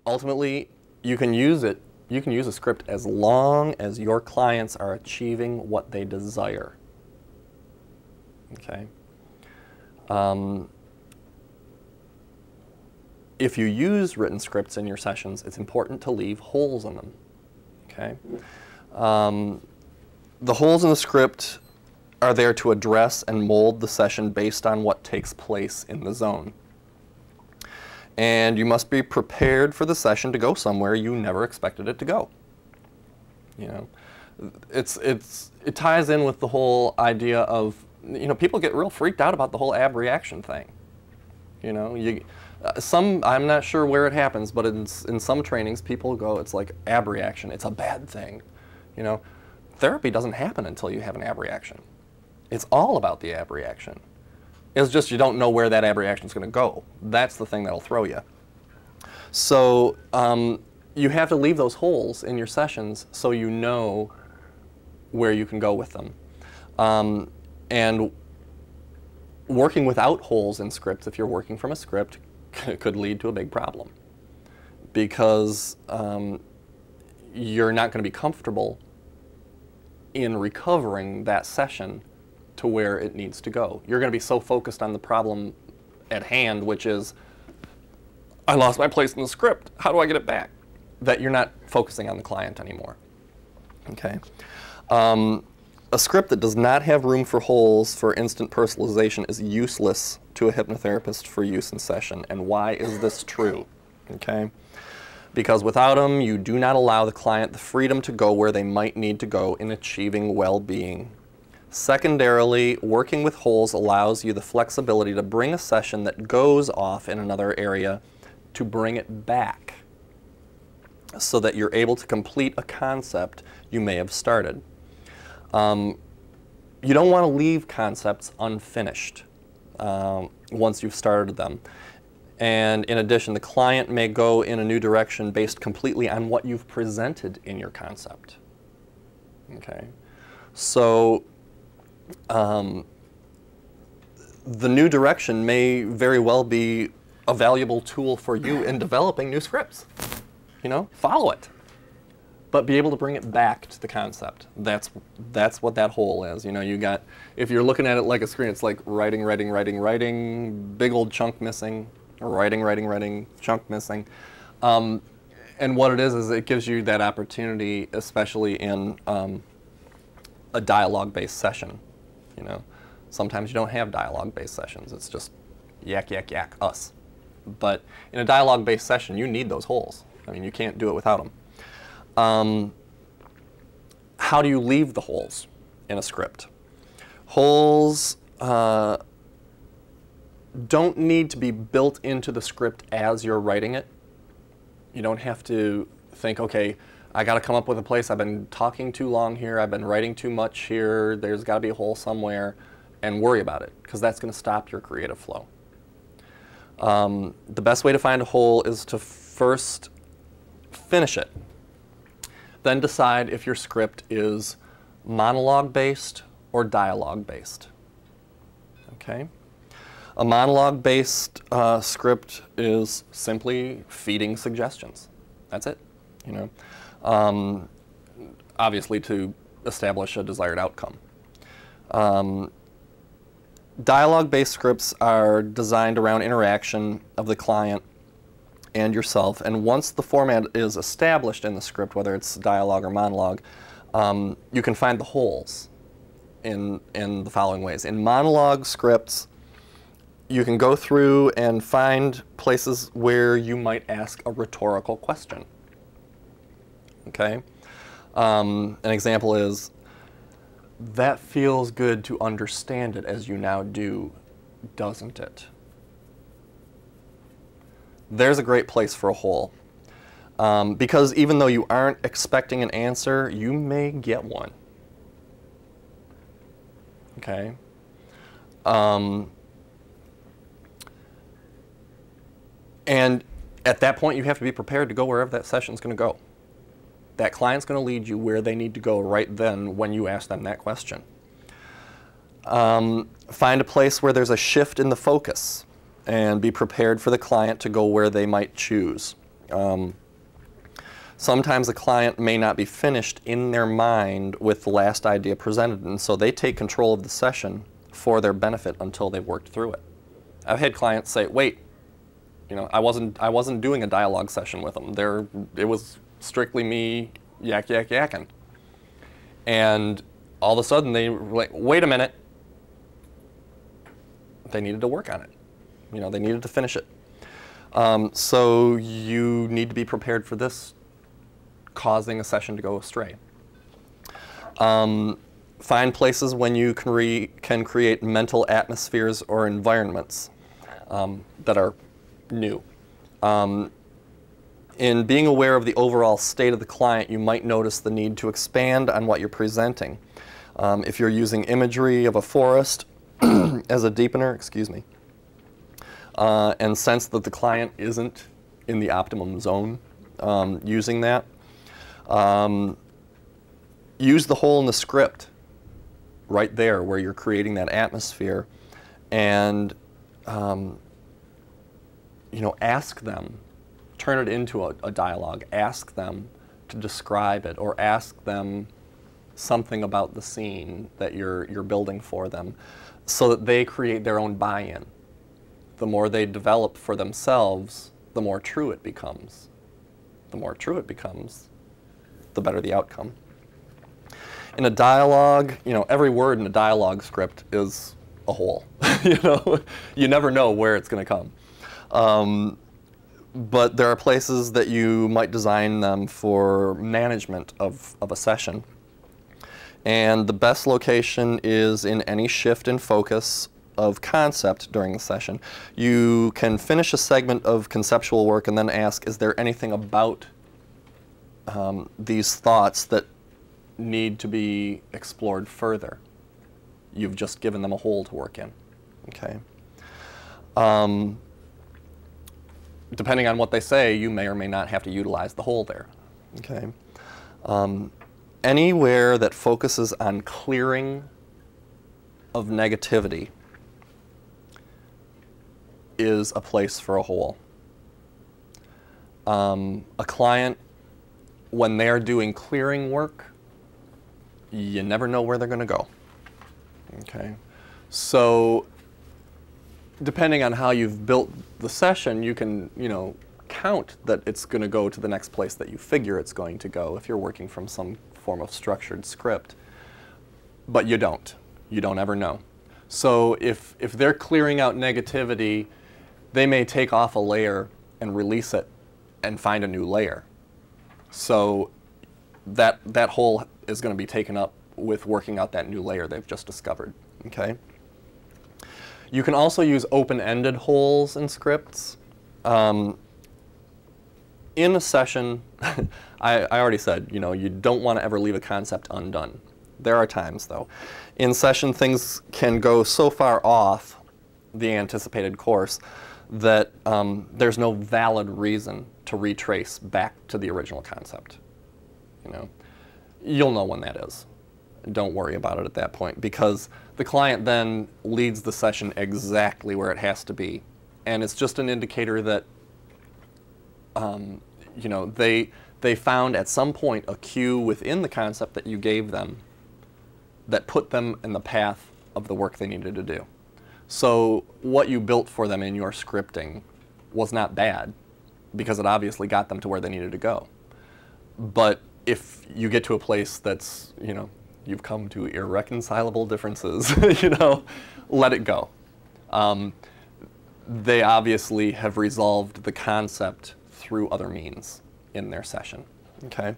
ultimately, you can use it. You can use a script as long as your clients are achieving what they desire. Okay. If you use written scripts in your sessions, it's important to leave holes in them. Okay. The holes in the script are there to address and mold the session based on what takes place in the zone. And you must be prepared for the session to go somewhere you never expected it to go. You know, it ties in with the whole idea of, you know, people get real freaked out about the whole ab reaction thing. You know, I'm not sure where it happens, but in some trainings, people go, it's like ab reaction, it's a bad thing. You know, therapy doesn't happen until you have an ab reaction. It's all about the ab reaction. It's just you don't know where that ab reaction is going to go. That's the thing that'll throw you. So you have to leave those holes in your sessions so you know where you can go with them. And working without holes in scripts, if you're working from a script, could lead to a big problem. Because you're not going to be comfortable in recovering that session to where it needs to go. You're going to be so focused on the problem at hand, which is, I lost my place in the script, how do I get it back? That you're not focusing on the client anymore. Okay. A script that does not have room for holes for instant personalization is useless to a hypnotherapist for use in session. And why is this true? Okay. Because without them, you do not allow the client the freedom to go where they might need to go in achieving well-being. Secondarily, working with holes allows you the flexibility to bring a session that goes off in another area to bring it back so that you're able to complete a concept you may have started. You don't want to leave concepts unfinished once you've started them. And in addition, the client may go in a new direction based completely on what you've presented in your concept. Okay, so the new direction may very well be a valuable tool for you in developing new scripts. You know, follow it, but be able to bring it back to the concept. That's what that hole is. You know, you got, if you're looking at it like a screen, it's like writing, writing, writing, writing, big old chunk missing, or writing, writing, writing, chunk missing. And what it is it gives you that opportunity, especially in a dialogue-based session. You know, sometimes you don't have dialogue-based sessions. It's just yak, yak, yak, us. But in a dialogue-based session, you need those holes. I mean, you can't do it without them. How do you leave the holes in a script? Holes don't need to be built into the script as you're writing it. You don't have to think, okay, I got to come up with a place. I've been talking too long here. I've been writing too much here. There's got to be a hole somewhere, and worry about it, because that's going to stop your creative flow. The best way to find a hole is to first finish it. Then decide if your script is monologue-based or dialogue-based. Okay? A monologue-based script is simply feeding suggestions. That's it. You know, obviously to establish a desired outcome. Dialogue-based scripts are designed around interaction of the client and yourself, and once the format is established in the script, whether it's dialogue or monologue, you can find the holes in the following ways. In monologue scripts, you can go through and find places where you might ask a rhetorical question. Okay? An example is, that feels good to understand it as you now do, doesn't it? There's a great place for a hole. Because even though you aren't expecting an answer, you may get one. Okay? And at that point, you have to be prepared to go wherever that session's going to go. That client's going to lead you where they need to go right then when you ask them that question. Find a place where there's a shift in the focus and be prepared for the client to go where they might choose. Sometimes a client may not be finished in their mind with the last idea presented, and so they take control of the session for their benefit until they've worked through it. I've had clients say, wait, I wasn't doing a dialogue session with them. It was strictly me yakking. And all of a sudden they were like, wait a minute. They needed to work on it. They needed to finish it. So you need to be prepared for this causing a session to go astray. Find places when you can create mental atmospheres or environments that are new. In being aware of the overall state of the client, you might notice the need to expand on what you're presenting. If you're using imagery of a forest as a deepener, and sense that the client isn't in the optimum zone using that, use the hole in the script right there where you're creating that atmosphere, and ask them, turn it into a dialogue, ask them to describe it, or ask them something about the scene that you're building for them, so that they create their own buy-in. The more they develop for themselves, the more true it becomes. The more true it becomes, the better the outcome. In a dialogue, every word in a dialogue script is a hole. You never know where it's going to come. But there are places that you might design them for management of a session. And the best location is in any shift in focus of concept during the session. You can finish a segment of conceptual work and then ask, is there anything about these thoughts that need to be explored further? You've just given them a hole to work in. Okay. Depending on what they say, you may or may not have to utilize the hole there. Okay. Anywhere that focuses on clearing of negativity is a place for a hole. A client, when they're doing clearing work, you never know where they're going to go. Okay, so depending on how you've built the session, you can, count that it's going to go to the next place that you figure it's going to go if you're working from some form of structured script. But you don't. You don't ever know. So if they're clearing out negativity, they may take off a layer and release it and find a new layer. So that hole is going to be taken up with working out that new layer they've just discovered. Okay. You can also use open-ended holes in scripts. In a session, I already said, you don't want to ever leave a concept undone. There are times, though. In session, things can go so far off the anticipated course that there's no valid reason to retrace back to the original concept. You'll know when that is. Don't worry about it at that point, because the client then leads the session exactly where it has to be, and it's just an indicator that they found at some point a cue within the concept that you gave them that put them in the path of the work they needed to do. So what you built for them in your scripting was not bad, because it obviously got them to where they needed to go. But if you get to a place that's, you've come to irreconcilable differences, let it go. They obviously have resolved the concept through other means in their session. Okay.